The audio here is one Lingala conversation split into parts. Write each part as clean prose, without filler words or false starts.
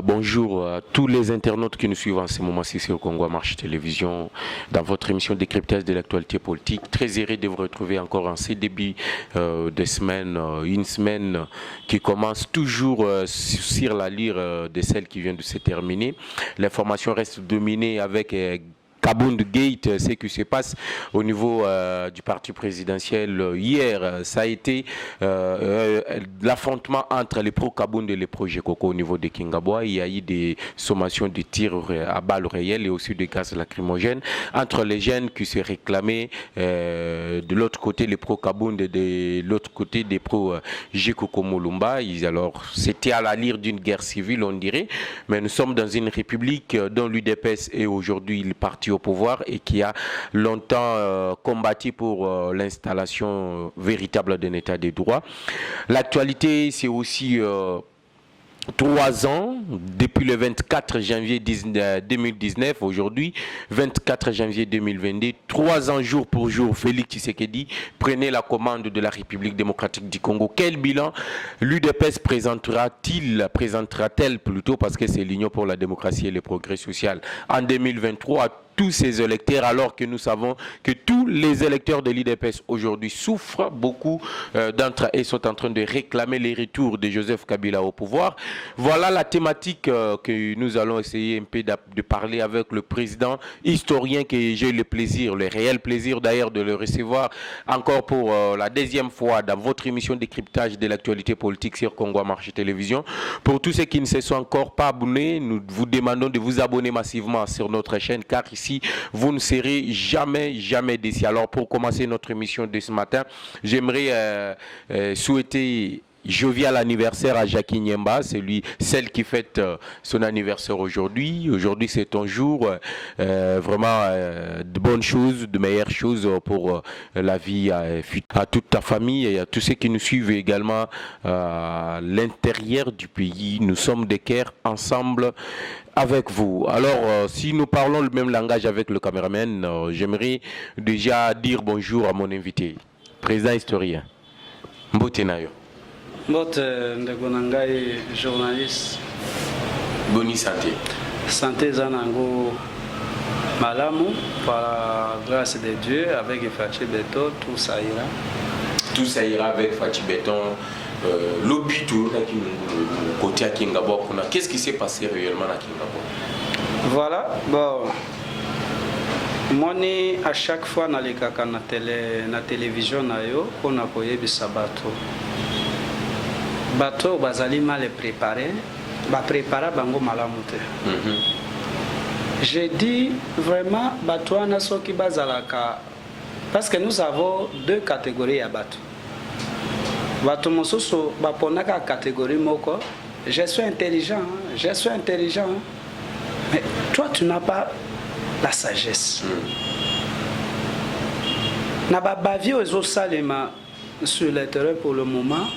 Bonjour à tous les internautes qui nous suivent en ce moment-ci sur Congo Marche Télévision dans votre émission décryptage de l'actualité politique. Très heureux de vous retrouver encore en ce début de semaine, une semaine qui commence toujours sur la lyre de celle qui vient de se terminer. L'information reste dominée avec Kabound Gate, ce qui se passe au niveau du parti présidentiel hier. Ça a été l'affrontement entre les pro-Kabound et les pro-Gekoko au niveau de Kingaboa. Il y a eu des sommations de tirs à balles réelles et aussi des gaz lacrymogènes entre les jeunes qui se réclamaient de l'autre côté les pro-Kabound et de l'autre côté des pro-Gekoko Mulumba. Alors, c'était à la lyre d'une guerre civile, on dirait, mais nous sommes dans une république dont l'UDPS est aujourd'hui le parti au pouvoir et qui a longtemps combattu pour l'installation véritable d'un état de droit. L'actualité, c'est aussi 3 ans, depuis le 24 janvier 2019, aujourd'hui, 24 janvier 2022, 3 ans jour pour jour, Félix Tshisekedi prenait la commande de la République démocratique du Congo. Quel bilan l'UDPS présentera-t-elle plutôt, parce que c'est l'Union pour la démocratie et le progrès social, en 2023 tous ces électeurs, alors que nous savons que tous les électeurs de l'UDPS aujourd'hui souffrent. Beaucoup d'entre eux sont en train de réclamer les retours de Joseph Kabila au pouvoir. Voilà la thématique que nous allons essayer un peu de parler avec le président historien que j'ai eu le réel plaisir d'ailleurs de le recevoir encore pour la deuxième fois dans votre émission décryptage de l'actualité politique sur Congo Marche Télévision. Pour tous ceux qui ne se sont encore pas abonnés, nous vous demandons de vous abonner massivement sur notre chaîne, car ici, vous ne serez jamais déçus. Alors, pour commencer notre émission de ce matin, j'aimerais souhaiter jovial anniversaire à Jackie Niemba, celle qui fête son anniversaire aujourd'hui. Aujourd'hui, c'est ton jour. Vraiment de bonnes choses, de meilleures choses pour la vie à toute ta famille et à tous ceux qui nous suivent également à l'intérieur du pays. Nous sommes des cœurs ensemble avec vous. Alors, si nous parlons le même langage avec le caméraman, j'aimerais déjà dire bonjour à mon invité, président historien. Mbotenayo. Mbote ndeko nangai journaliste. Boni santé. Santé zanango malamu par la grâce de Dieu avec Fachi Beton, tout ça ira. Tout ça ira avec Fachi Beton. L'obito côté à Kingabo. Qu'est-ce qui s'est passé réellement à Kingabo? Voilà, bon. Moi, à chaque fois dans les caca na télévision na yo, on a koyé bisa bateau bazali mal préparé, ba préparer bango malamu te. J'ai dit vraiment bateau na soki bazalaka parce que nous avons deux catégories à bateau. Bateau mosusu baponaka catégorie moko, je suis intelligent, mais toi tu n'as pas la sagesse. Na ba bavio ezo salema sur le terrain pour le moment.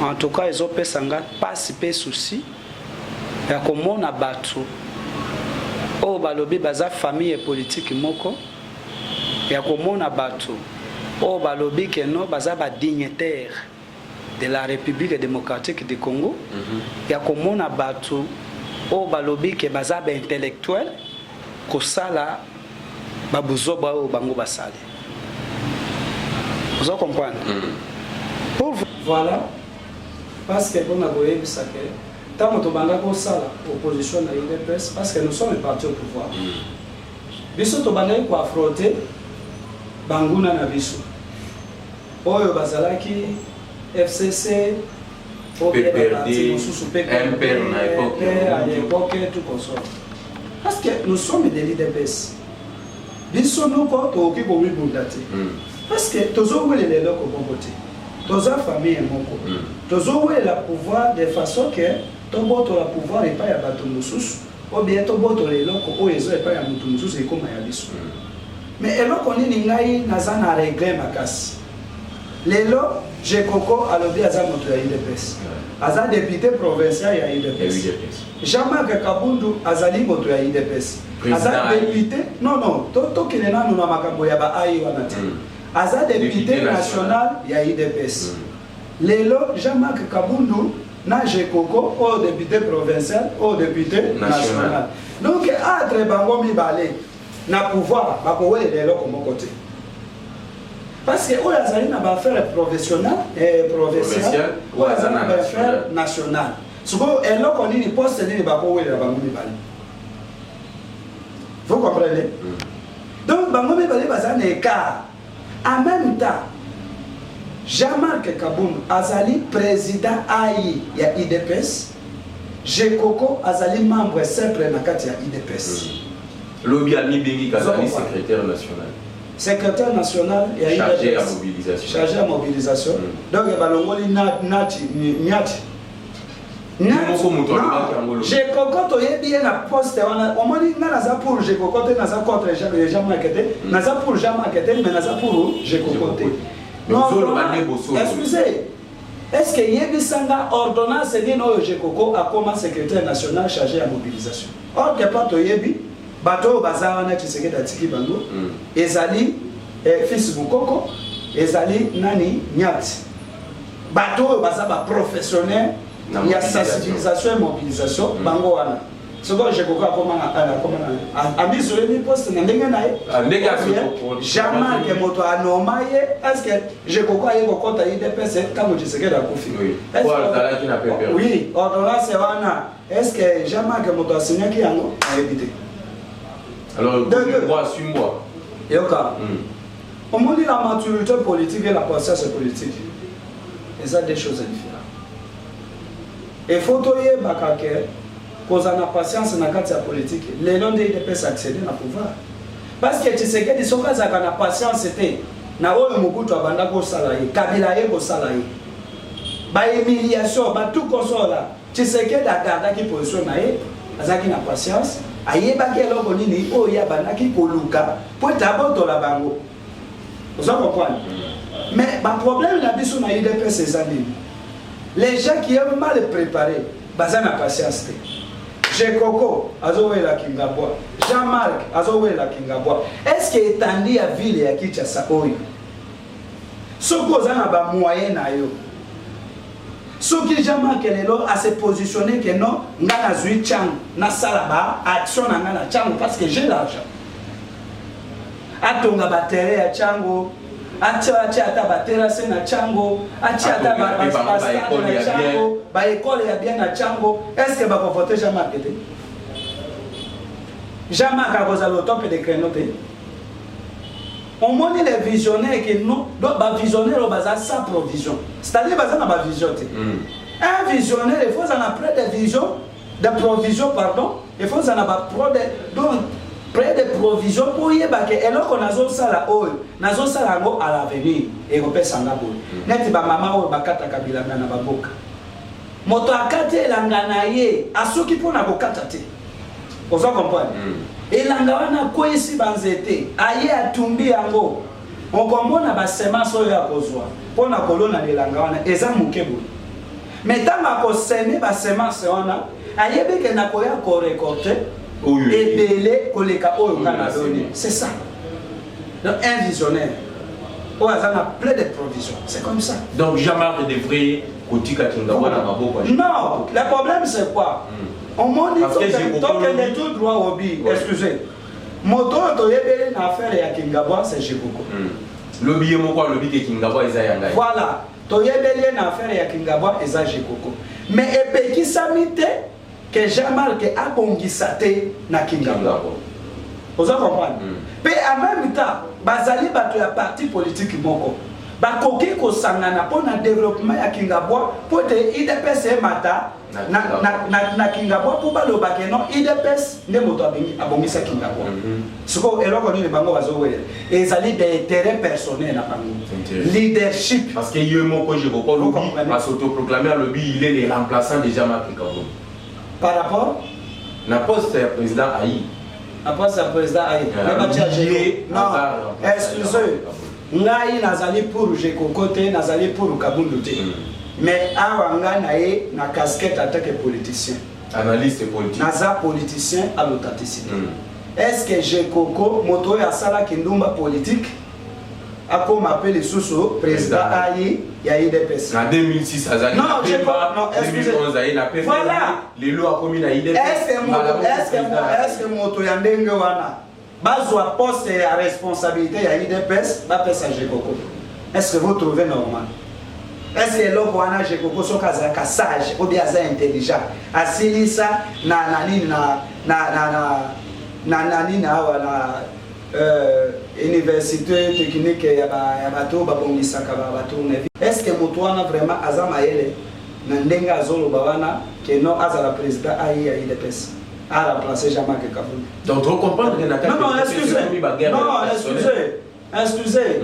En tout cas, ils ont fait pas si souci. Il y a comme on a battu. Oh, balobi baza famille et politique moko. Il y a comme on a battu. Oh, balobi que non baza ba dignitaire de la République démocratique du Congo. Il y a comme on a battu. Oh, balobi que baza ba intellectuel. Ko sala ba buzoba o bango basali. Vous comprenez? Voilà. Parce que on a voyé ça que tant que banda ko sala opposition à l'UDPS parce que nous sommes le parti au pouvoir. Biso to banda ko affronter banguna na biso. Oyo bazalaki FCC PPRD MPR à l'époque tout comme ça. Parce que nous sommes de l'UDPS. Biso no ko to ki ko mi bundati. Parce que toujours les lelo ko bobote. Dans la famille moko. Toujours la pouvoir de façon que ton boto la pouvoir et pas ya bato mususu ou bien ton boto les loko o ezo et pas ya mutu mususu et comme ya biso. Mais eloko nini ngai nazana régler makasi. Lelo Gekoko alobi aza moto ya UDPS. Aza député provincial ya UDPS. Jean-Marc Kabundu azali moto ya UDPS. Aza député non to kilena no makambo ya ba ai wana te. Aza député national ya UDPS. Lelo Jean-Marc Kabundu na Jekoko au député provincial au député national. Donc entre bango mibale na pouvoir bakowe les loko mon côté. Parce que o yazali na ba affaire professionnel et provincial ou yazali na ba affaire national. Soko eloko nini poste nini bakowe la bango mibale. Vous comprenez? Donc bango mibale bazana écart. En même temps Jean-Marc Kaboum azali président AI ya IDPS, Jekoko azali membre simple na kati ya IDPS. Lobi Ami Bengi Kazali secrétaire national. Secrétaire national ya IDPS. Chargé à mobilisation. Chargé à mobilisation. Donc balongoli Nati. Jekoko toyebi na poste wana omoni nga naza pour Jekoko te naza contre Jean-Marc te naza pour Jean-Marc te mais naza pour Jekoko te. Non, excusez, est-ce que Yébisanga ordonnance dit non Jekoko a comme secrétaire national chargé à mobilisation? Or, que pas to Yébi, bateau bazarana qui se fait Tiki Bango, Ezali, fils Bukoko, Ezali Nani Nyat. Bateau bazaba professionnel, il y a sensibilisation et mobilisation, Bango Wana. Ce que Jekoko a comment a mis sur les postes, Jean-Marc Moto a nommé, est-ce que Jekoko a eu au compte à IDPS quand je sais que la Kofi? Oui, ordonnance est-ce que Jean-Marc Moto a signé qui a évité? Alors, suis-moi. On me dit la maturité politique et la conscience politique. Et ça, des choses différentes. Il faut que qu'on a patience dans la politique, les noms de l'IDPS accéder au pouvoir. Parce que tu sais que les gens qui ont patience, c'était na oyo Mobutu abanda ko salaye, Kabila ye ko salaye. Ba humiliation, ba tout consola. Tu sais que la garda qui position na ye, azaki na patience, ayeba ke eloko nini oyo ya bandaki ko luka, po taboto la bango. Vous comprenez? Mais le problème na biso na IDPS c'est ça. Les gens qui ont mal préparé, baza na patience. Jekoko, Azowe la Kingabwa. Jean-Marc, Azowe la Kingabwa. Est-ce que étendue à ville ya Kinshasa oyo? Soko zana ba moyen na yo. Soki Jean-Marc lelo a se positionner que non, ngana zui chang na salaba action na ngana chang parce que j'ai l'argent. Atonga ba terre ya chango, atia ata ba terrasse na chango, atia ata ba chango. Ba école ya bien na chango, est-ce que ba ko voter Jean-Marc te? Jean-Marc a cause le top de créneau te. On montre les visionnaires qui non, donc ba visionnaire au bazar sans provision. C'est-à-dire bazar na ba vision te. Un visionnaire il faut en après des visions, de provision pardon, il faut en ba pro de donc près de provision pour y ba que eloko nazo sala oil, nazo sala ngo à l'avenir et ko pesa ngabo. Neti ba mama o ba kata kabila na ba boka. Moto akate elanga ye asoki pona kokata te. Oza comprendre? Elanga wana kwesi banzete aye atumbi yango. Okomona ba semence oyo ya kozwa. Pona kolona elanga wana eza mukebu. Metanga ko seme ba semence wana ayebe ke na koya ko récolter ebele koleka oyo ngana doni. C'est ça. Donc un visionnaire. Oh, ça a plein de provisions. C'est comme ça. Donc Jean-Marc devrait non, le problème c'est quoi? On m'a dit que tant qu'il est tout droit au bi, excusez. Moto toyebeli na affaire ya Kingabwa c'est Jekoko. Lobby mo quoi lobby ke Kingabwa eza yanga. Voilà, toyebeli na affaire ya Kingabwa eza Jekoko. Mais epeki samite que Jean-Marc a bongisate na Kingabwa. Vous avez compris? Mais en même temps, bazali bato ya parti politique moko. Bakoki ko sangana pona développement ya Kingabwa pour te IDPS mata na Kingabwa pour baloba ke non IDPS ne moto abongisa Kingabwa. Soko eloko ni bango bazowela. Ezali des intérêts personnels na bango. Leadership parce que yo moko je ko lobby à s'autoproclamer le lobby il est le remplaçant de Jean-Marc Kaboum. Par rapport na poste président AI. Na poste président AI. Non, excusez. Ngai nazali pour Jekoko te, nazali pour Kabundu te. Mais awa nga na ye na casquette en tant que politicien. Analyste politique. Naza politicien à l'authenticité. Est-ce que Jekoko moto ya sala kindumba politique? comme appelé sous président AI, il y a IDPS. En 2006, non, je ne pas. Non, excusez. 2011, il a fait les lois communes à IDPS. Est-ce que mon toyandenge wana bazwa poste à responsabilité à IDPS, va faire ça Jekoko? Est-ce que vous trouvez normal? Est-ce que l'homme wana Jekoko soit sage ou bien intelligent? Asilisa na université technique ya bato babongisaka bato nevi. Est-ce que moto wana vraiment azama yele na ndenga azolo bawana que non azala président AI ya IDPS a remplacé Jean-Marc Kaboul? Donc on comprend que non, excusez.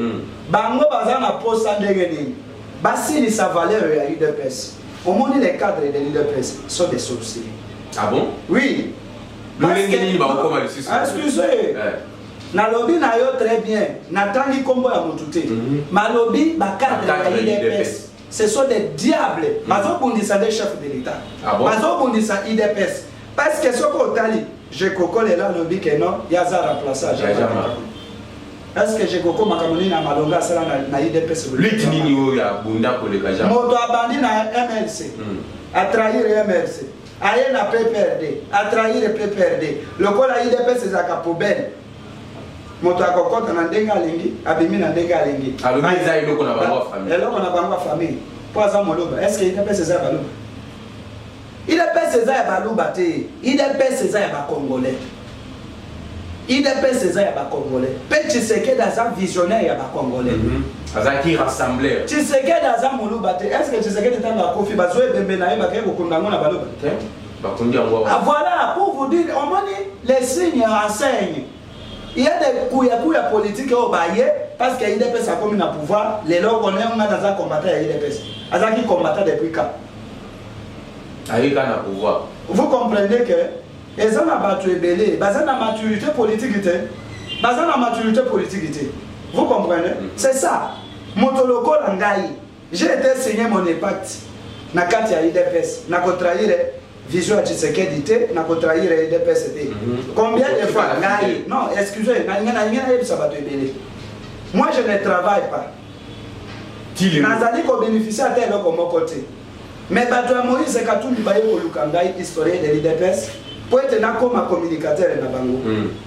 Bango bazana poste ndenge nini basili sa valeur ya IDPS. Au moins les cadres de l'IDPS sont des sorciers. Ah bon? Oui. Excusez. Nalobi na yo très bien. Natani kombo ya mutute. Malobi ba cadre ya IDPS. Ce sont des diables. Bazo bundisa des chefs de l'État. Bazo bundisa IDPS. Parce que ce qu'on t'a dit, je cocole là lobby que non, yaza remplaçage. Est-ce que je cocole makamoni na malonga sala na IDPS? Litini o ya bunda ko le kaja. Moto abandi na MLC. A trahir MLC. Aye na PPRD, a trahir PPRD. Le col a IDPS c'est à poubelle. Moto akokota na ndenga lingi, abimi na ndenga lingi. Alors mais il ko na bango famille. Eloko na bango famille. Pour ça moloba, est-ce que IDPS c'est ça baloba? IDPS c'est ça baluba te. IDPS c'est ça ba congolais. IDPS c'est ça ba congolais. Petit Tshisekedi dans visionnaire ya ba congolais. Azaki rassembleur. Tshisekedi dans moluba te. Est-ce que Tshisekedi tanga kofi bazoe bembe na yeba ke kokundango na baluba? Ah voilà, pour vous dire, on dit les signes enseignent. Il y a des couilles politiques au baillé parce qu'il y a IDPS a comme un pouvoir. Les gens qu'on est dans un combattant à IDPS. Azaki combattant depuis quand? Pouvoir. Vous comprenez que les gens ont battu belé, basé la maturité politique. Vous comprenez? C'est ça. Motoloko Langai. J'ai été signé mon impact. Na kati ya IDPS. Na trahir vision à Tshisekedi, na trahir IDPS. Combien de fois? Non, excusez, moi je ne travaille pas. Nazali ko bénéficier à tel comme côté. Mais Bato Moïse Katumbi baye ko lukangai historien de l'IDPS pour être comme communicateur na bango.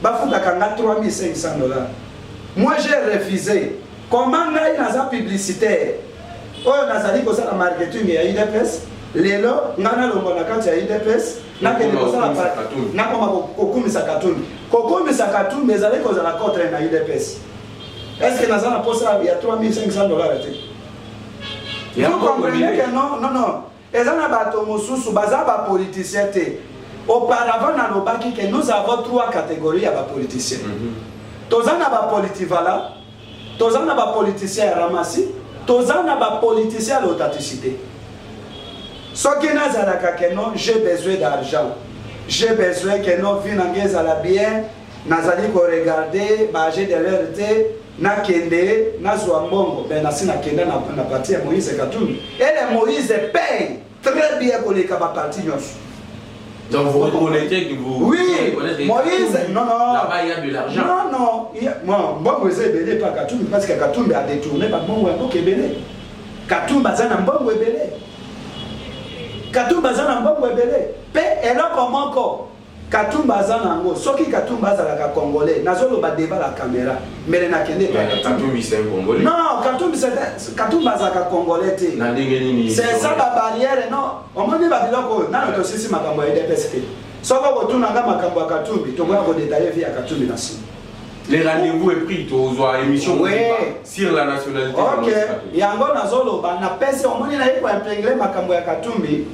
Bafuka kanga $3,500. Moi j'ai refusé. Comment ngai naza publicitaire? Oh nazali ko sala marketing ya IDPS. Lelo ngana longo na kati ya IDPS na kende ko sala na koma kokumisa Katumbi. Kokumisa Katumbi ezali ko sala contre na IDPS. Est-ce que nazana posa ya $3,500 te? Vous comprenez que non. Et ça n'a pas de bazaba politicien. Auparavant, nous avons 3 catégories de politiciens. Tous en a politivala, tous en a politicien ramassis, tous en a politicien à l'authenticité. Ce qui n'a pas non, j'ai besoin d'argent. J'ai besoin que nos finances à la bien, nazali ko regarder, j'ai de l'RT. Na kende na zwambongo ben asina kende na parti ya Moïse Katumbi et les Moïse paye très bien pour les parti nyos. Donc vous reconnaissez que vous oui Moïse Katumbi. Non là-bas il y a de l'argent. Non moi Moïse belé pas Katumbi parce que Katumbi a détourné pas bon ngo kebele. Katumbi bazana mbongo ebele. Katumbi bazana mbongo ebele. Pe eloko moko Katumbi azana ngo soki Katumbi azala ka congolais nazolo ba débat la caméra mais na kende Katumbi c'est un congolais. Non, Katumbi azala ka congolais te. Na ndenge nini? C'est ça la barrière non. On m'a dit ba biloko na to sisi makambo ya IDPS. Soko botuna nga makambo ya Katumbi to ko détailler via Katumbi na si. Les rendez-vous est pris aux émissions sur la nationalité. OK. Yango nazolo ba na pese on m'a dit na iko imprégner makambo ya Katumbi.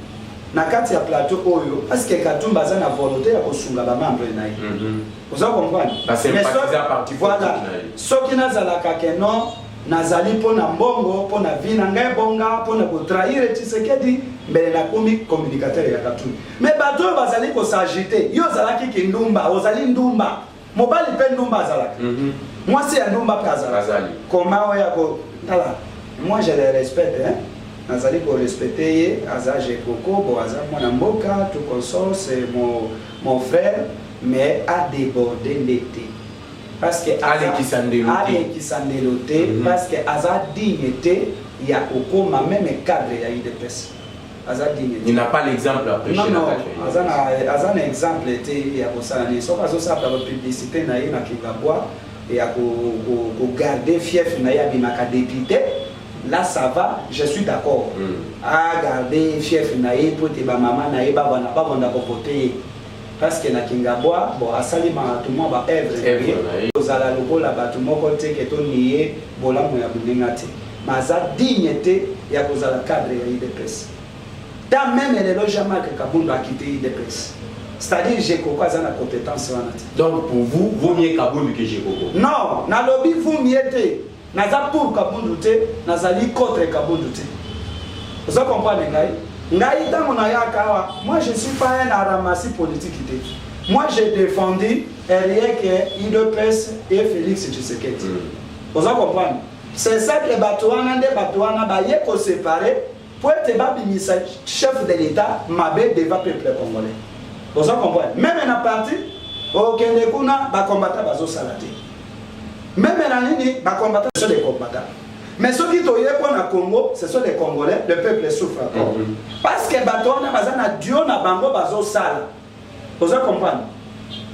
Na kati ya plateau oyo parce que Katumbi a na volonté ya kosunga ba membre na ye. Vous comprenez? C'est un parti voilà. Soki nazalaka ke non nazali pona mbongo pona vina ngai bonga pona ko trahir Tshisekedi mbele na komi communicateur ya Katumbi. Mais bato bazali ko s'agiter. Yo zalaki ki ndumba, ozali ndumba. Mobali pe ndumba zalaka. Moi c'est ya ndumba pe azali. Comment oya ko tala. Moi je les respecte hein. Nazali ko respecter ye azaje koko bo azam mona mboka tout consort c'est mon frère mais a débordé l'été parce que parce que aza dignité il y a au même cadre il y a UDPS. Il n'a pas l'exemple à prêcher. Non, un exemple il y a ça ni so kazo ça la publicité na na Kingabwa et à garder fief na ya bimaka député. Là ça va, je suis d'accord. À garder fief na ye pour te ba maman na ye ba bana voter parce que na Kingabwa bon asalima tout le monde ba œuvre ozala lokola bato moko te ke to nié bolamu ya bunengati maza dignité ya kozala cadre ya UDPS. Tant même les logements que Kaboundou a quitté UDPS. C'est-à-dire j'ai quoi ça la compétence. Donc pour vous, vaut mieux Kaboundou que Jekoko. Non, na lobby vous mieux te. Naza pour Kaboundou te, nazali contre Kaboundou te. Vous comprenez ngai tango na yaka moi je suis pas un aramassi politique te. Moi j'ai défendu rien que UDPS et Félix Tshisekedi. Vous comprenez? C'est ça que Batouana ba yeko séparer. Pour être babimisa chef de l'État, Mabé devant le peuple congolais. Vous comprenez? Même en parti, au Kendekuna, les combattants bazo salati. Même en ligne, les combattants sont des combattants. Mais ceux qui sont au Congo, ce sont des Congolais, le peuple souffre encore. Parce que Batouana bazana Dieu na bango bazo sala. Vous comprenez?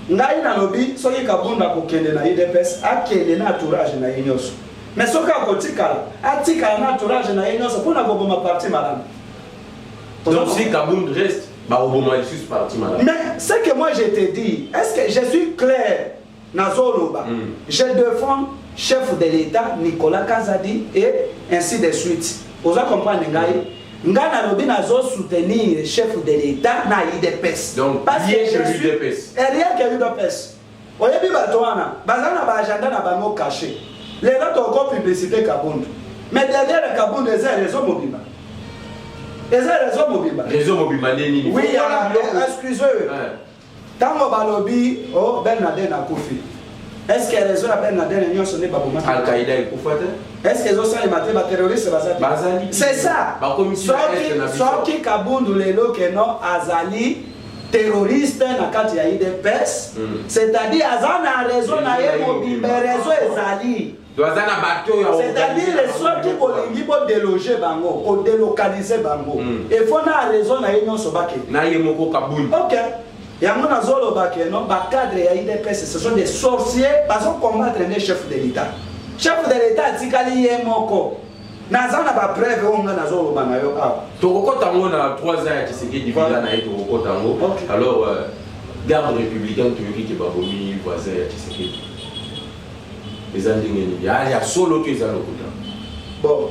Ngai na lobby, ceux qui kabunda ko kende na UDPS, akende na entourage na yenyoso. Mais ce qui est un entourage, pour ma partie madame. Donc si Kabound reste, parti madame. Mais ce que moi je te dis, est-ce que je suis clair Nazoloba? Je défends chef de l'État Nicolas Kazadi et ainsi de suite. Vous comprenez Ngana Lobi Nazo soutenir chef de l'État na UDPS. Donc parce que je suis UDPS. Et rien que UDPS. Oyebi Batouana, bazana ba agenda na bango caché. Les autres ont encore publicité Kaboundou. Mais derrière Kaboundou, ils ont réseau mobile. Ils ont réseau mobile. Réseau mobile, oui, excusez-moi. Tant que Balobi, oh, Ben Laden a Koufi. Est-ce que les réseau Ben Laden a sonné Babouma? Al-Qaïda est Koufate. Est-ce qu'ils ont ça les matériaux terroristes? C'est ça. Sauf que Kaboundou, les lots qui non, Azali. Terroriste na kati ya UDPS, c'est-à-dire azana raison na ye mobile réseau ezali. C'est-à-dire les soins qui bolingi bo déloger bango, ko délocaliser bango. Et faut na raison na ye nyonso bake. Na ye moko Kaboundou. OK. Yango na zolo bake non, ba cadre ya UDPS ce sont des sorciers parce qu'on combattre les chefs de l'État. Chef de l'État tikali ye moko. Nazana ba preuve onga nazolo banayo a. Toko tango na 3 ans ya Tshisekedi vila na toko tango. Alors garde républicain tu qui babomi voisin ya Tshisekedi. Les andingeni ya ya solo tu ezalo kuta. Bon.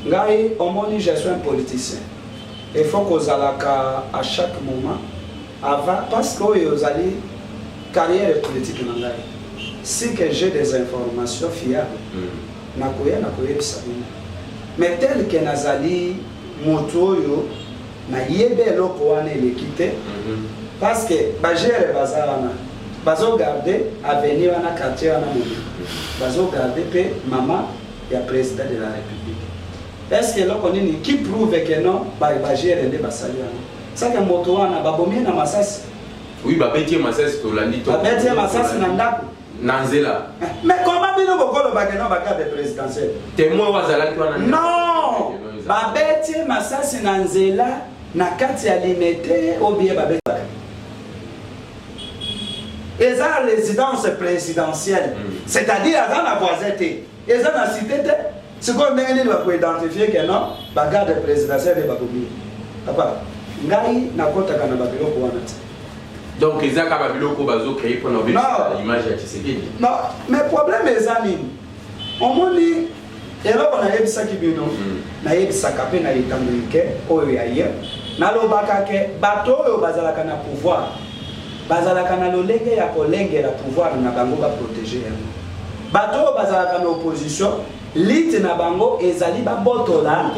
Ngai omoni je suis un politicien. Il faut que zalaka à chaque moment avant parce que yozali carrière politique na ngai. Si que j'ai des informations fiables. Nakoya bisabina. Mais tel que Nazali Motoyo na yebe loko wana l'équité parce que bagere bazana bazo garder avenir wana quartier wana mobi bazo garder pe maman ya président de la République. Est-ce que loko nini qui prouve que non bagere ndé basali wana ça que moto wana babomi na masasi. Oui babeti masasi to landi to babeti masasi na ndako Nanzela. Mais comment bien nous bokolo bageno bakade présidentiel? Témoin wazala ki wana. Non. Babeti masasi Nanzela na kati ya limité ou bien babeti. Et ça résidence présidentielle. C'est-à-dire à la voisinité. Et ça la cité ce qu'on a dit pour identifier que non, bagade présidentielle de babomi. Papa, ngai na kota kana babilo ko wana. Donc, ils ont créé pour l'image de Tshisekedi. Non, mais le problème est ça. On m'a dit, et là, on a eu ça qui est bien. On a eu ça qui est bien. On a eu ça qui est bateau bazalaka na pouvoir. Bazalaka na lolenge ya kolenge la pouvoir na bango ba protéger. Bateau bazalaka na opposition. Lit na bango ezali ba botola.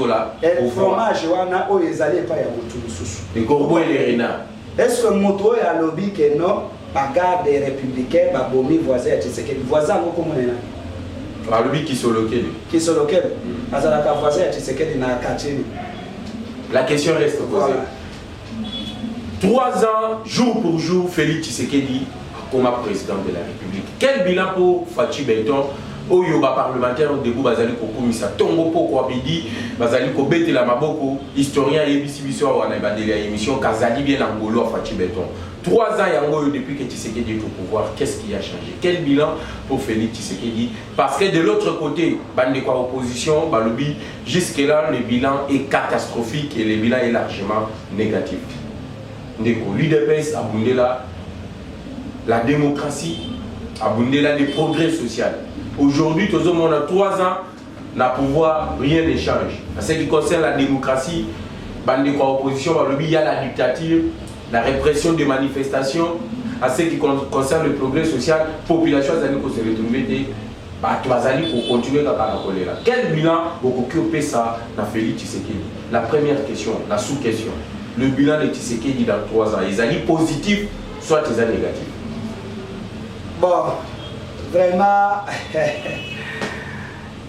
Et fromage wana o ezali pa ya mutu mususu. Les corbeaux et les renards. Est-ce que moto ya lobby que non bagarre des républicains babomi voisin Tshisekedi voisin ngoko monena ba lobby qui sont loqués azalaka voisin Tshisekedi na quartier. La question reste posée. 3 ans jour pour jour Félix Tshisekedi comme président de la République. Quel bilan pour Fachi Benton? Oyo ba parlementaire au début bazali ko komisa tongo poko abidi bazali ko bete la maboko historien yebisi biso wana bandeli ya émission kazali bien angolo Fachi Benton. 3 ans yango depuis que Tshisekedi est au pouvoir, qu'est-ce qui a changé? Quel bilan pour Félix Tshisekedi? Parce que de l'autre côté, bande quoi opposition, balobi jusque là le bilan est catastrophique et le bilan est largement négatif. Ndeko l'UDPS a bundé là la démocratie, a bundé là le progrès social. Aujourd'hui, tout le monde a 3 ans, n'a pouvoir, rien ne change. En ce qui concerne la démocratie, bande quoi opposition, il y a la dictature, la répression des manifestations. En ce qui concerne le progrès social, la population a se retrouver pour continuer à la colère. Quel bilan vous occupez ça dans Félix Tshisekedi? La première question, la sous-question. Le bilan de Tshisekedi dans 3 ans, ils allaient positif, soit ils allaient négatif. Bon, vraiment,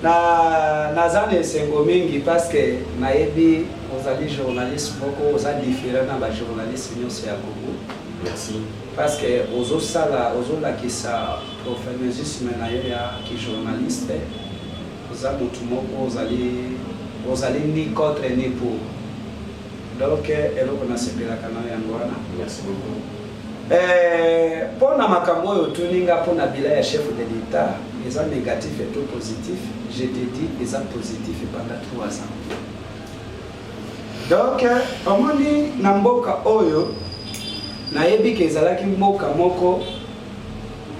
nazane sengo mingi parce que naebi ozali journaliste moko oza différent na ba journaliste nyonso ya Congo. Merci. Parce que ozolakisa professionnalisme na yo ya ki journaliste oza mutu moko ozali ni contre ni pour. Donc eloko nasepelaka na yango wana. Merci beaucoup. Pour na makambo oyo tuninga pour na bilan ya chef de l'État, ils sont négatifs et tout positif. Je te dis, ils sont positifs pendant 3 ans. Donc, omoni na mboka oyo na yebi ke ezalaki mboka moko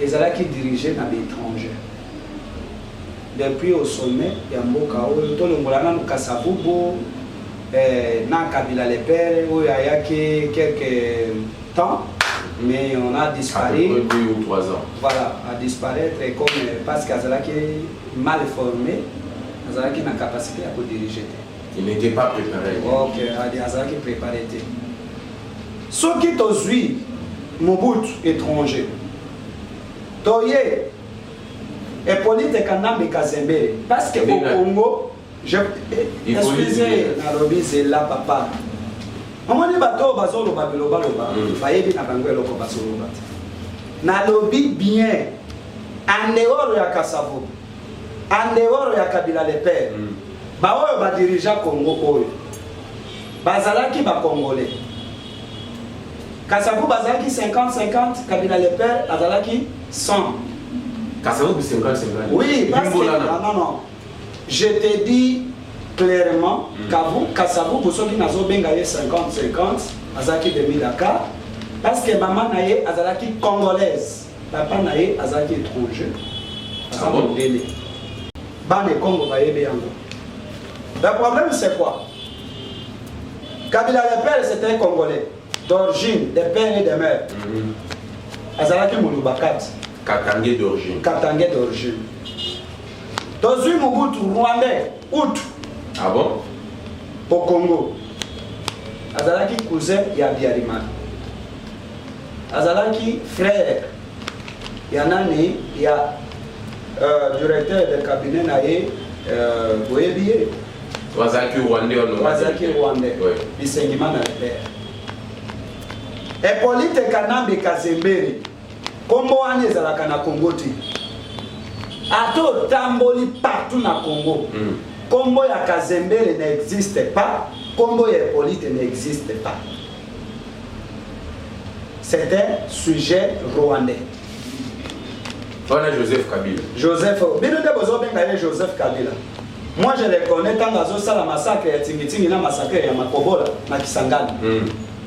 ezalaki dirigé na l'étranger. Depuis au sommet ya mboka oyo tolongola na Kasavubu na Kabila le père oyo ayaki quelques temps. Mais on a disparu. 2 ou 3 ans. Voilà, à disparaître comme parce qu'Azalaki est mal formé, Azalaki n'a capacité à diriger. Il n'était pas préparé. Ok, Azalaki préparé. Ceux qui t'ont suivi, Mobutu étranger, Toye, et politique Kanambe Kazembe, parce que au Congo, excusez, Narobi, c'est là, papa. Omoni bato bazolo babiloba loba bayebi na bango eloko bazoloba na lobi bien en dehors ya Kasavubu en dehors ya Kabila le père ba oyo ba dirija Congo oyo bazalaki ba congolais Kasavubu bazalaki 50-50 Kabila le père azalaki 100 Kasavubu 50-50 oui parce que non je te dis clairement, Kasavubu, pour ceux qui n'ont pas 50-50, Azaki de Midaka, parce que maman naye Azaki congolaise, papa naye Azaki étranger. Ah bon? Bane Congo baye beyango. Le problème c'est quoi? Kabila le père c'était un Congolais, d'origine, de père et de mère. Azaki Mouloubakat. Katangé d'origine. Katangé d'origine. Dans une Mobutu Rwandais, Outou. Ah bon? Au Congo, Azalaki cousin ya Biarimana. Azalaki frère. Yanani ya directeur de cabinet naye Boyebiye. Wazaki Rwandais ou non? Wazaki Rwandais. Bisengimana le père. Hippolyte Kanambe Kazemberi. Kombo ane ezalaka na Congo ti. Ato tamboli partout na Congo. Combo ya Kazembere n'existe pas, Combo ya Hippolyte n'existe pas. C'est un sujet rwandais. On a Joseph Kabila. Joseph, Joseph Kabila. Moi je le connais tant que la massacre ya Tingitingi na massacre ya Makobola na Kisangani.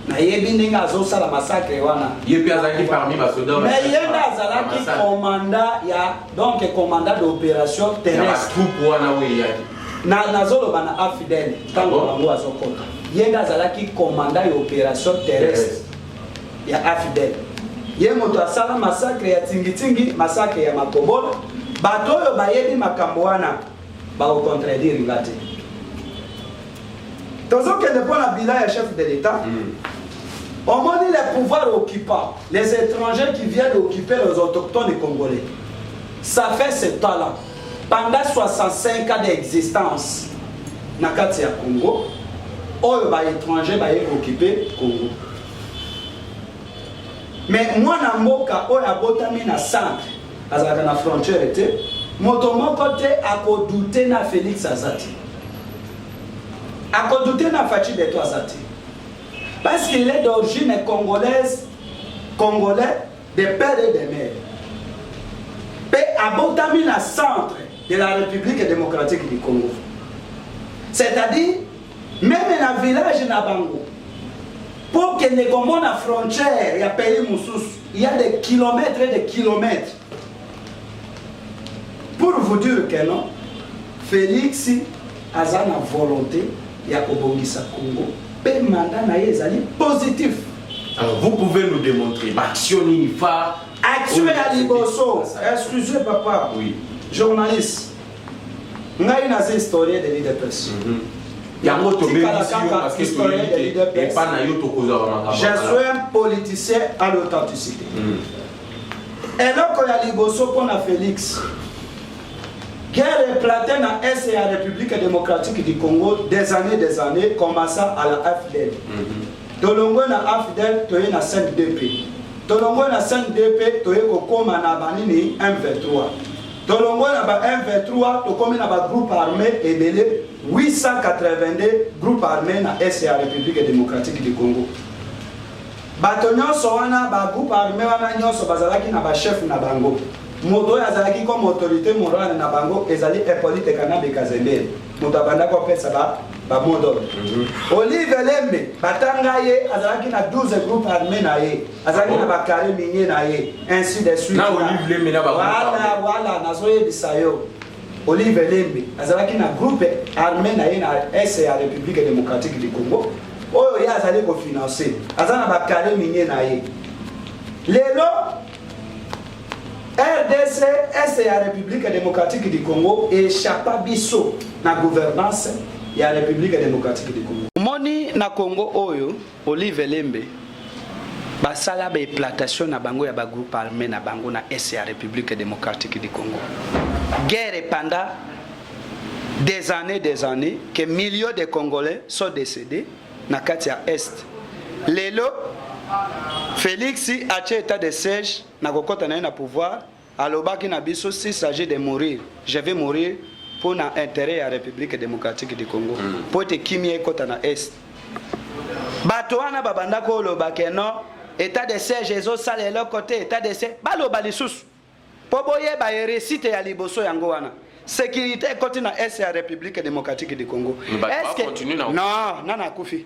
Na yebi ndinga azosa la massacre wana. Yebi azaki parmi ma soldats. Mais yenda azalaki commandant ya donc commandant d'opération terrestre. Troupe wana we yaki. Nazolo bana afidèle tango bango azokota yenga azalaki commandant ya opération terrestre ya afidèle ye moto asala massacre ya Tingitingi massacre ya Makobola bato oyo bayebi makambo wana bakocontredire ngate tozokende mpo na bilan ya chef de l'État. On m'a dit les pouvoirs occupants, les étrangers qui viennent occuper les autochtones congolais. Ça fait ce temps-là. Pendant 65 ans d'existence, dans le Congo, les étrangers vont occuper le Congo. mais moi na mboka oyo abotami na centre azalaka na frontière te moto moko te akodute na Félix Azati akodute na Fachi Beto Azati parce qu'il est d'origine congolaise congolais de père et de mère pe abotami na centre de la République démocratique du Congo, c'est-à-dire même dans le village na bango pour que les Congo na frontière ya pays Moussous, il y a des kilomètres et des kilomètres. Pour vous dire que non, Félix a une volonté ya kobongisa Congo, pe mandat na ezali positif. Alors vous pouvez nous démontrer action phare. Action ya liboso. Excusez papa. Oui. Journaliste. Ngai na historien de l'IDPS. Je suis un politicien à l'authenticité. Et là, quand il y a Liboso pour Félix, guerre éclatée dans l'Est et la République démocratique du Congo des années, commençant à la AFDEL. Tolongo na AFDEL, tu es na 5DP. Tolongo na 5DP, tu es comme na banini 1v3. Tolongo na ba 1v3, tu comme na ba groupe armé et belé 882 groupes armés na SCA République démocratique du Congo. Bato nyonso wana ba groupe armé wana nyonso bazalaki na ba chef na bango. Moto azalaki comme autorité morale na bango ezali Hippolyte Kanabe Kazembe. Moto abanda ko pesa ba modo. Olive Lembe batanga ye azalaki na 12 groupes armés na ye. Azalaki na ba carré minier na ye. Ainsi de suite. Na Olive Lembe na ba. Voilà nazoye bisayo. Olive Lembe azalaki na groupe armé na ye na SCA République démocratique du Congo. Oyo ya azali ko financer. Azana ba carré minier na ye. Lelo RDC, SCA République démocratique du Congo échappa biso na gouvernance ya République démocratique du Congo. Moni na Congo oyo Olive Lembe basala ba exploitation na bango ya ba groupe armé na bango na SCA République démocratique du Congo. Guerre pendant des années que millions de Congolais sont décédés na Katia Est. Lelo Félix a fait état de siège na kokota na pouvoir alobaki na biso s'il s'agit de mourir je vais mourir pour l'intérêt de la République démocratique du Congo pour te kimie kota na Est bato wana babanda ko lobaki non état de siège ezo sala le côté état de siège baloba lisusu po boye ba récite ya liboso yango wana sécurité côté na Est ya République démocratique du Congo est-ce que non nana kufi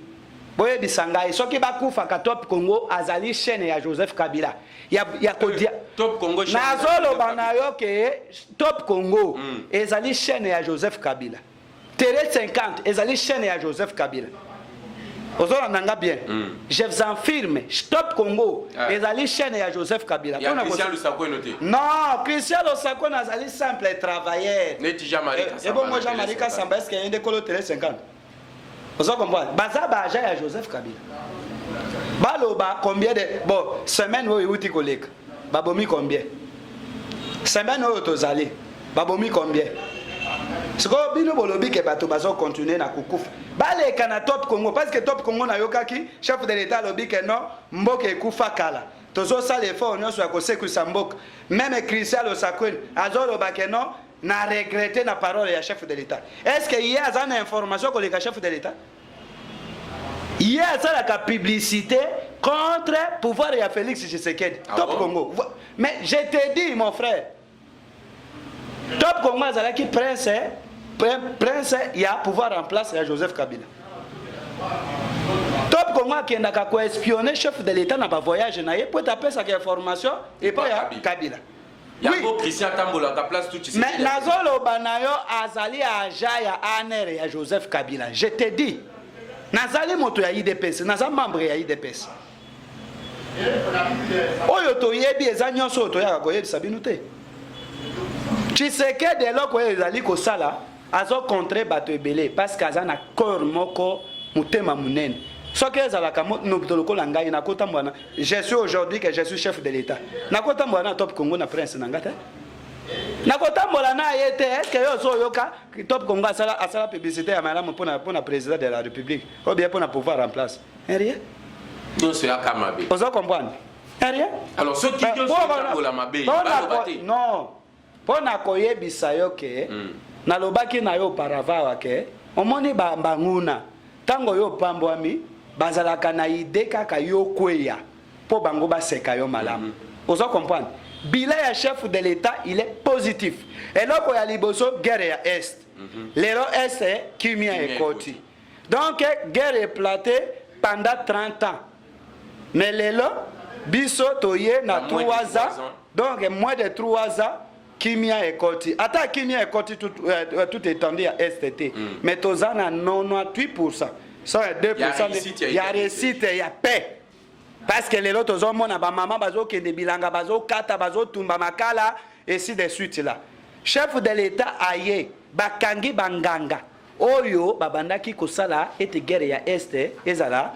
boye bisangai soki bakufa ka Top Congo azali chaîne ya Joseph Kabila ya kodia Top Congo nazolo banayo ke Top Congo ezali chaîne ya Joseph Kabila Télé 50 ezali chaîne ya Joseph Kabila ozona nanga bien je vous affirme Top Congo ezali chaîne ya Joseph Kabila Christian Lusako noté non Christian Lusako azali simple travailleur Netija Marika et bon moi Jean-Marie Samba est-ce qu'il y a un décolo Télé 50. Vous comprenez? Baza baja ya Joseph Kabila. Baloba combien de bon semaine où uti koleka. Babomi combien? Semaine où tozali. Babomi combien? Ce que bino bolobi ke bato bazo continuer na kukufa. Bale kana Top Congo parce que Top Congo na yokaki chef de l'état lobi ke non mboka ekufa kala. Tozo sala effort nyonso ya kosekuisa mboka. Même Christian Lusako azoloba ke non na regretter la parole du chef de l'État. Est-ce qu'il y a une information que le chef de l'État? Il y a la publicité contre le pouvoir de Félix Tshisekedi. Top Congo. Mais je te dis, mon frère, Top Congo, qui prince, il y a pouvoir en place de Joseph Kabila. Top Congo qui a espionné le chef de l'État dans le voyage, pour taper sa information et pas Kabila. Yango Christian Tambola ta place tout ici. Mais nazolo banayo azali aja ya ANR ya Joseph Kabila. Je te dis. Nazali moto ya IDPS, nazali membre ya IDPS. Oyo to yebi eza nyonso to ya ko yebisa binu te. Tshisekedi eloko ezali ko sala azo contre bato ebele parce que azana corps moko mutema munene. Soki ezalaka moto lokola ngai na kota mwana je suis aujourd'hui que je suis chef de l'état na kota mwana Top Congo na prince na ngata na kota mwana na yete est-ce que yo so yoka Top Congo asala publicité ya malamu pour na président de la République ou bien pour na pouvoir en place rien non c'est à Kamabe vous comprendre Rien. Alors, ceux qui ont la mabé, non. Pour na koyebisa yo ke, na lobaki na yo auparavant ke, omoni banguna. Tango yo pambwami, bazalaka na ide kaka yo kweya. Po bango baseka yo malamu. Ozo comprendre? Bilan ya chef de l'État, il est positif. Et là, il y a liboso guerre ya Est. L'Ero Est est Kimia et Koti. Donc, guerre est platée pendant 30 ans. Mais l'élo, biso toye na 3 ans. Donc, moins de 3 ans, Kimia et Koti. Attends, Kimia et Koti, tout étendu à STT. Mais tozana à 98%. 102%. Il y a réussite, il y a paix. Parce que les autres hommes, maman bazo kende bilanga bazo kata bazo tumba makala et ainsi de suite là. Chef de l'État aye bakangi banganga. Oyo babandaki kosala ete guerre ya Est ezala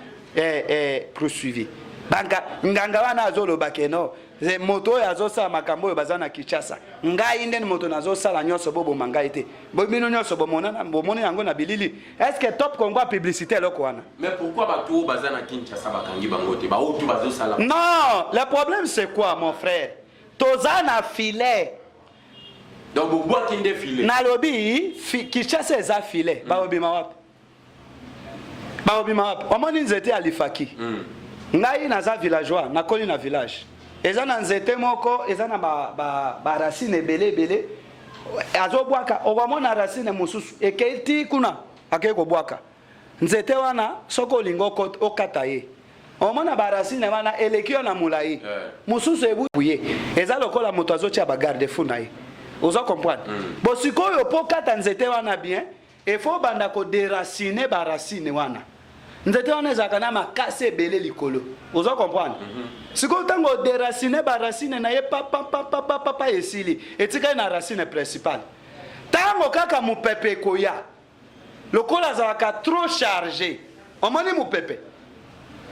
poursuivi. Banga nganga wana azolo bakeno. Ze moto yazo sa makambo yo bazana Kinshasa. Ngai inde moto nazo sala nyoso bobo mangai te. Bobino nyoso bomona bomoni yango na bilili. Est-ce que top Congo publicité loko wana? Mais pourquoi bato bazana Kinshasa bakangi bangote ba otu bazo sala? Non, le problème c'est quoi mon frère? Tozana filet. Donc bobo kinde filet. Nalobi Kinshasa eza filet. Ba obima wapi? Ba obima wapi? Omoni nzete alifaki. Ngai naza villageois, nakoli na village. Eza na nzete moko, eza na ba racine belé. Azo bwaka, okomona racine mususu eketi kuna akeko bwaka. Nzete wana soko lingo okata ye. Omona ba racine wana elekio na mulai. Mususu ebuye. Eza lokola moto azotia ba garde fou na ye. Ozo comprendre. Bo sikoyo po kata nzete wana bien, il faut banda ko déraciner ba racine wana. Nzete wana ezaka na makase ebele likolo. Ozo comprendre? Siko tango déraciner ba racine na ye papa esili. Etika na racine principale. Tango kaka mupepe koya. Lokola azaka trop chargé. Omoni mupepe.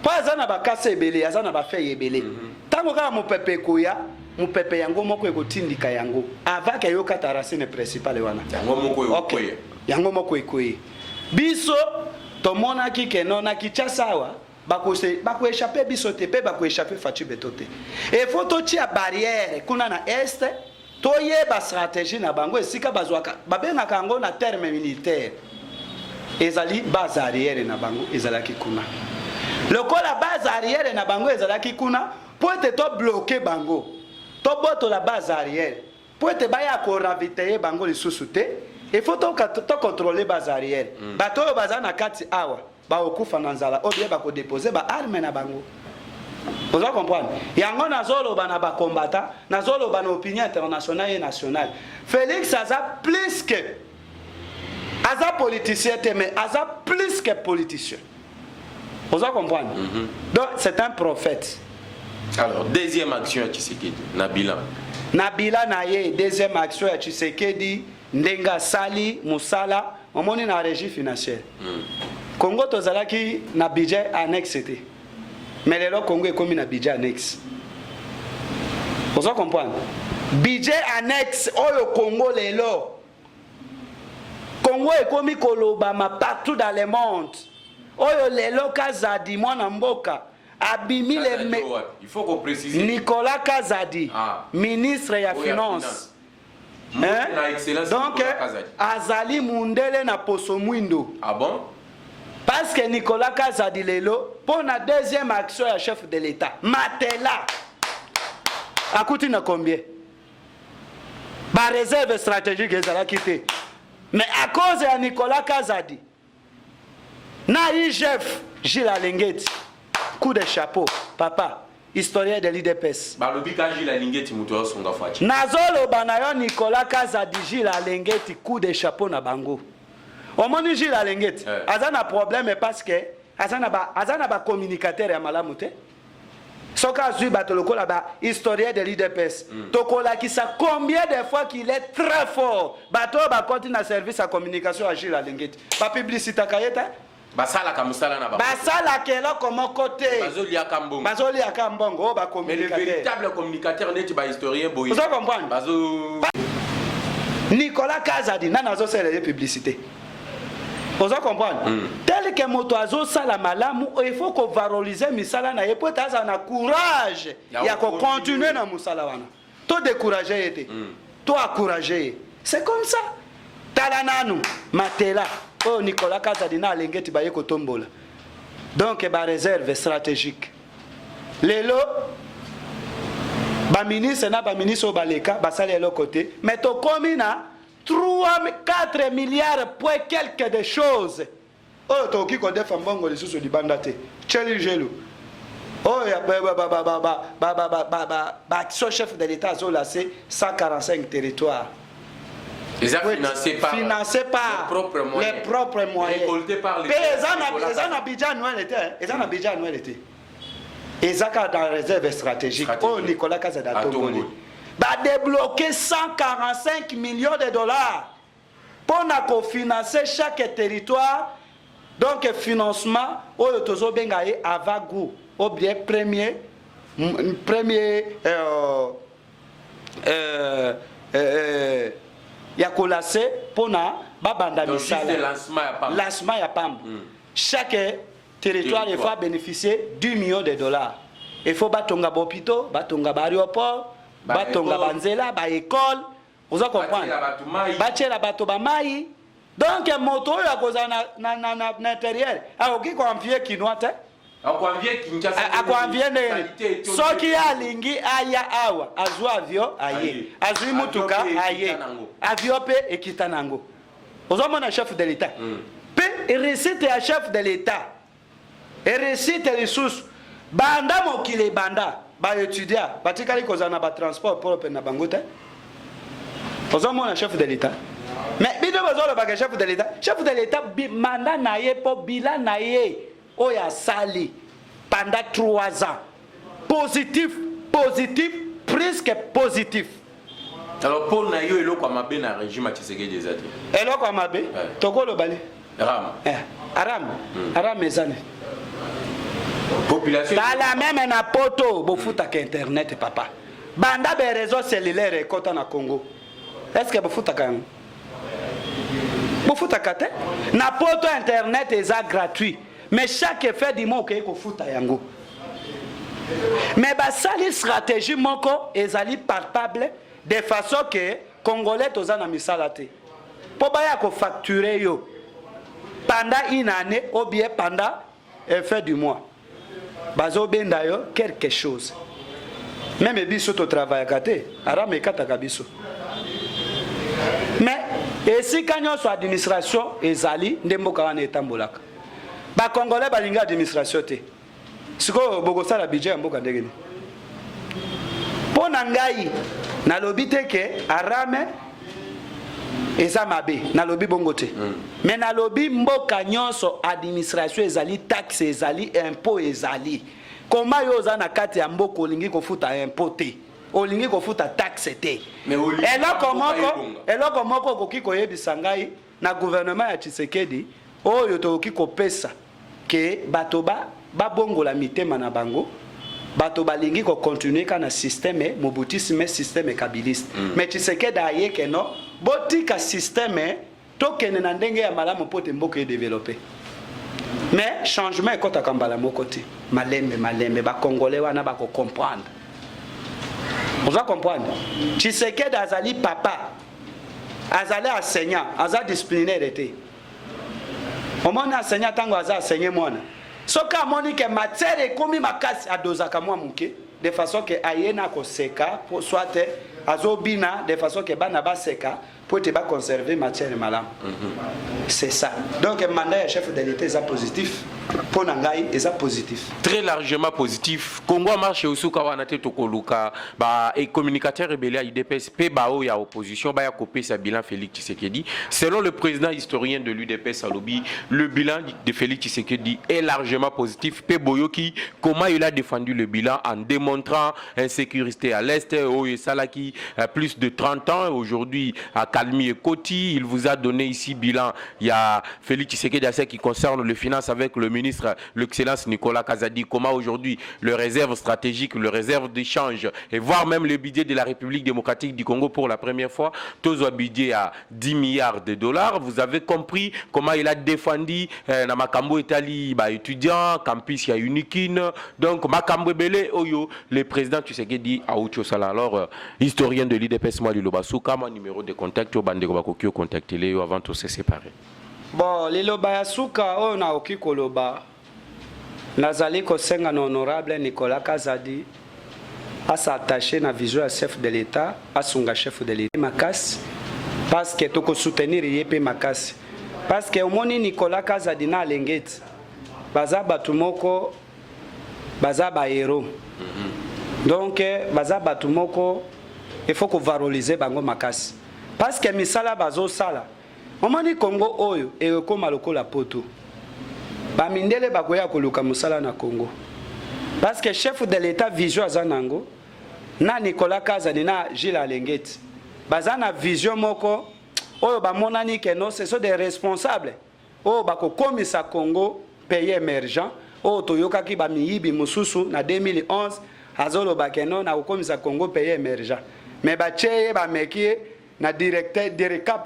Pa azana ba kase ebele, azana ba feuille ebele. Tango kaka mupepe koya, mupepe yango moko ekotindika yango. Avaka yo kata racine principale wana. Yango moko ekoye. Yango moko ekoye. Biso tomona ki kenona ki chasawa bako échapper biso te pe bako échapper Fatou Betote. Et faut to tia barrière kuna na est to yeba stratégie na bango esika bazwaka babenga kango na terme militaire. Ezali base arrière na bango ezalaki kuna. Lokola base arrière na bango ezalaki kuna pour te to bloquer bango. To boto la base arrière. Pour te baya ko ravitailler bango lisusu te. Il faut contrôler base arrière. Bato bazana kati awa ba okufa na nzala obie ba ko déposer ba arme na bango. Vous comprenez? Yango nazolo bana ba combattant, nazolo bana opinion internationale et nationale. Félix aza plus que aza politicien mais aza plus que politicien. Vous comprenez? Donc c'est un prophète. Alors deuxième action à Tshisekedi, Nabila. Nabila naye deuxième action à Tshisekedi. Ndenga sali musala omoni na régie financière. Congo tozalaki na budget annexe était. Mais lelo Congo ekomi na budget annexe. Vous comprenez? Budget annexe oyo Congo lelo. Congo ekomi kolobama partout dans le monde. Oyo lelo Kazadi mwana mboka abimi le il faut qu'on précise. Nicolas Kazadi, ministre ya finance. Donc, Azali Mundele na poso mwindo. Ah bon? Parce que Nicolas Kazadi lelo, pour la deuxième action à chef de l'État, Matela, a coûté combien? Ba réserve stratégique ezala quitté. Mais à cause de Nicolas Kazadi, na chef Gilles Alengeti, coup de chapeau, papa. Historien de l'IDPS. Nazolo banayo Nicolas Kazadi Gilles Alengeti coup de chapeau na bango. Omoni Gilles Alengeti. Azana problème parce que azana ba communicateur ya malamu te. Soka zui batoloko la ba historien de l'IDPS. Tokola qui sa combien de fois qu'il est très fort. Bato ba continue na service à communication à Gilles Alengeti. Ba publicité kayeta. Basala kamusala na ba. Basala kelo comme côté. Bazoli akambongo. Bazoli akambongo ba communicateur. Mais le véritable communicateur n'est pas historien boy. Vous comprenez? Nicolas Kazadi nana zo sele publicité. Vous comprenez? Tel que motoazo sala malamu, il faut qu'on valorise misala na yepo taza na courage. Il y a qu'on continue na musala wana. To décourager été. To encourager. C'est comme ça. Talananu, Matela, oh Nicolas Kazadina Lengeti Baye Kotombola. Donc ba réserve stratégique. Lelo ba ministre na ba ministre au Baleka, ba sale l'autre côté, mais to komina 3-4 milliards pour quelque de choses. Oh, to ki ko defa mbongo le susu libandate. Cheli jelo. Oh, ya son chef de l'État zo là c'est 145 territoires. Ils ont financé par les propres moyens. Récoltés par les Ils ont Abidjan Noël était. Ils ont dans la réserve stratégique. Oh, Nicolas Kazada Tongoli. Va débloquer 145 millions de dollars pour financer chaque territoire. Donc, financement, au Tozo Bengaye Avagou, au bien premier ya kolase pona babanda misala lancement ya pam chaque territoire il faut bénéficier 10 millions de dollars. Il faut batonga bopito, batonga ba aéroport, batonga banzela, ba école, vous en comprenez? Bachela bato ba mai. Donc moto ya koza na intérieur, a oki ko envier kinoate. Akwambie nene soki alingi aya awa azu avio aye azu mutuka aye avio pe ekita nango ozomona chef de l'état pe recite ya chef de l'état et recite les sources banda mokile banda ba étudiant batikali kozana ba transport propre na bango te ozomona chef de l'état mais bido bazolo ba chef de l'état manda na ye po bilan na ye Oya Sali pendant 3 ans. Positif, presque positif. Alors pour Nayo et l'autre comme na régime à Tshisekedi des autres. Et l'autre comme abe, toko le balé. Aram mes années. Population. Dans la même na poto, bofuta que internet papa. Banda be réseaux cellulaires kota na Congo. Est-ce que bofuta quand même? Bofuta kate? Na poto internet est gratuit. Mais chaque effet du mot qu'il faut foutre yango. Mais basali stratégie moko ezali palpable de façon que Congolais tozana misalate. Pour baya ko facturer yo pendant une année ou bien pendant effet du mois. Bazo benda yo quelque chose. Même biso to travail kate, ara mekata kabiso. Mais et si kanyo so administration ezali ndemboka wana etambolaka. Ba Congolais balinga administration te. Siko bogosa la budget mboka ndenge ni. Pona ngai na lobi te ke arame eza mabe na lobi bongo te. Mais na lobi mboka nyonso administration ezali taxe ezali impôt ezali. Comment yo za na kati ya mboko olingi kofuta impôt te. Olingi kofuta taxe te. Mais eloko moko koki koyebisa ngai na gouvernement ya Tshisekedi oyo toki kopesa ke batoba babongola mitema na bango bato balingi ko continuer kana système mobutisme système kabiliste mais Tshisekedi aye ke no botika système tokene na ndenge ya malamu pote mboka e développer mais changement ekota kambala moko te malembe ba congolais wana ba ko comprendre on va comprendre Tshisekedi azali papa azali enseignant azali disciplinaire te. Au moins enseignant tango aza enseigner mwana. Soka moni ke matière komi makasi adozaka mwa muke de façon que ayena ko seka pour soit azobina de façon que bana ba seka pour te ba conserver matière malam. C'est ça. Donc le mandat chef de l'État est positif. Pour Nangai est positif. Très largement positif. Congo marche au souka wana te tokoluka ba et communicateur rebelle UDPS pe bao ya opposition ba ya copier sa bilan Félix Tshisekedi. Selon le président historien de l'UDPS Alobi, le bilan de Félix Tshisekedi est largement positif. Pe Boyoki, comment il a défendu le bilan en démontrant insécurité à l'est au Salaki plus de 30 ans aujourd'hui à Kalmi et Koti, il vous a donné ici bilan il y a Félix Tshisekedi à ce qui concerne les finances avec le ministre, l'excellence Nicolas Kazadi, comment aujourd'hui le réserve stratégique, le réserve d'échange, et voire même le budget de la République démocratique du Congo pour la première fois, tous un budget à 10 milliards de dollars. Vous avez compris comment il a défendu na Makambo Etali, étudiant, campus ya Unikin, donc Makambo Belé, Oyo, le président Tshisekedi Aoucho Sala. Alors, historien de l'IDPS, moi, Lilobasouka, mon numéro de contact, au bande de contacter avant de se séparer. Bon, Liloba Suka, on a oki koloba. Nazali Kosenga honorable Nicolas Kazadi à s'attacher na vision à chef de l'État, à son chef de l'État. Makas, parce que tu peux soutenir Yépe Makas. Parce que au moins Nicolas Kazadi na lengeti. Baza batumoko, baza ba héros. Donc, baza batumoko, il faut qu'on valoriser bango Makas. Parce que misala bazo sala. Omani Congo oyo ekoma lokola poto. Ba mindele bakoya koluka musala na Congo. Parce que chef de l'État vision azanango na Nicolas Kazadi na Gilles Alengeti. Bazana vision moko oyo ba monani que non ce sont des responsables. Oyo bako komisa Congo pays émergent. Oyo toyoka ki ba miyibi mususu na 2011 azolo bakeno na komisa Congo pays émergent. Mais ba cheye ba mekie na directeur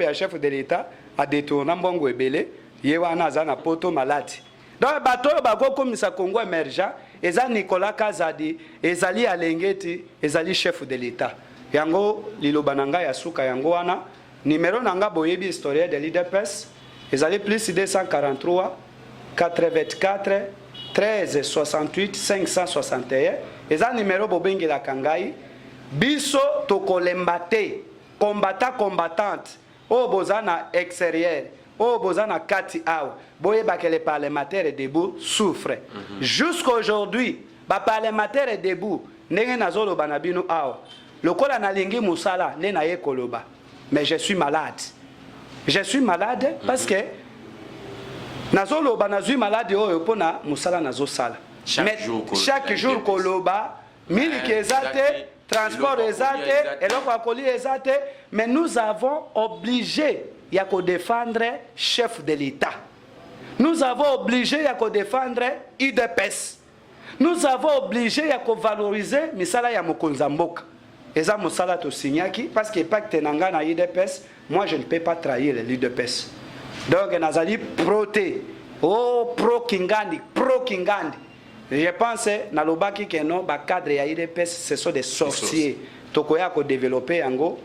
ya chef de l'État a détourné mbongo ebele yewana zana poto malati. Donc bato bako komisa Congo émergent eza Nicolas Kazadi ezali Alengeti ezali chef de l'État. Yango liloba nanga ya suka yango wana numéro nanga boyebi historien de l'IDPS ezali plus 243 84 13 68 561 eza numéro bobengi la kangai biso tokolembate combattante au bozana extérieur au bozana kati awa boyeba que les parlementaires debout souffrent jusqu'à aujourd'hui ba parlementaires debout ndenge nazolo banabino awa lokola nalingi musala ne na ye koloba mais je suis malade parce que nazolo banazui malade oyo pona musala nazosala chaque jour koloba miliki ezate transport ezate eloko akoli ezate mais nous avons obligé ya ko défendre chef de l'État. Nous avons obligé ya ko défendre IDPS. Nous avons obligé ya ko valoriser misala ya mokonza mboka. Eza musala to signaki parce que pacte nanga na IDPS, moi je ne peux pas trahir l'IDPS. Donc nazali proté pro Kingandi. Je pense na lobaki que non ba cadre ya IDPS ce sont des sorciers. Tokoya ko développer yango.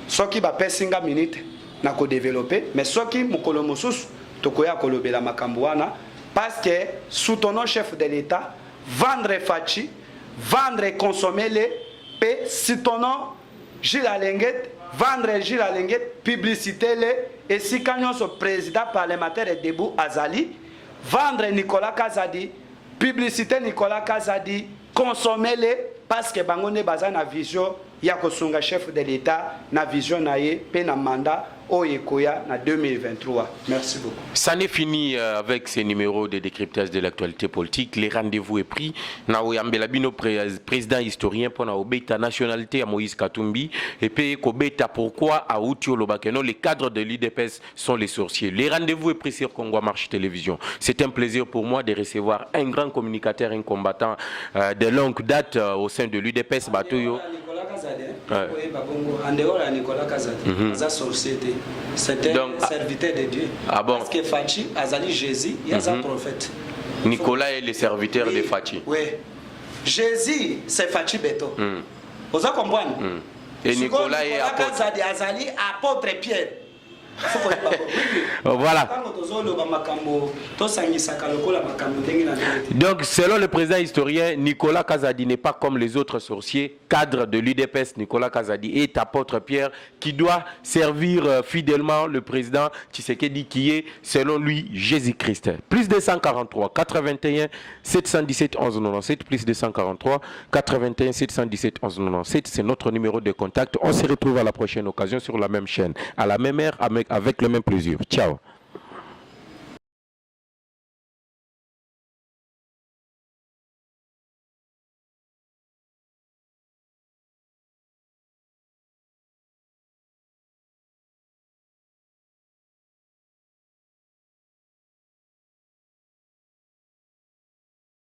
Soki ba pesinga minute na ko développer mais soki mukolo mosusu tokoya ko lobela makambo wana parce que soutenons chef de l'État vendre Fachi, vendre et consommer les pe soutenons Gilles Alengeti, vendre Gilles Alengeti, publicité les et si kanyon so président parlementaire debout Azali, vendre Nicolas Kazadi, publicité Nicolas Kazadi, consommer les parce que bangone baza na vision ya kosunga chef de l'État na vision na ye pe na mandat Oyekoya na 2023. Merci beaucoup. Ça n'est fini avec ces numéros de décryptage de l'actualité politique. Les rendez-vous est pris. Na Oyambelabino président historien pour na obeta nationalité à Moïse Katumbi et puis kobeta pourquoi à Outio Lobakeno les cadres de l'IDPS sont les sorciers. Les rendez-vous est pris sur Congo Marche Télévision. C'est un plaisir pour moi de recevoir un grand communicateur, un combattant de longue date au sein de l'IDPS Batoyo. En dehors de Nicolas Kazadi, société. C'était un serviteur de Dieu. Ah bon? Parce que Fachi, Azali Jésus, il y a un prophète. Nicolas est le serviteur de Fachi. Oui. Jésus, c'est Fachi Beto. Vous comprenez? Et Nicolas est apôtre. Azali, apôtre Pierre. Voilà. Donc, selon le président historien, Nicolas Kazadi n'est pas comme les autres sorciers. Cadre de l'UDPS, Nicolas Kazadi est apôtre Pierre qui doit servir fidèlement le président Tshisekedi qui est, selon lui, Jésus-Christ. Plus de 143, 81, 717, 11, 97, plus de 143, 81, 717, 11, 97. C'est notre numéro de contact. On se retrouve à la prochaine occasion sur la même chaîne, à la même heure, avec le même plaisir. Ciao.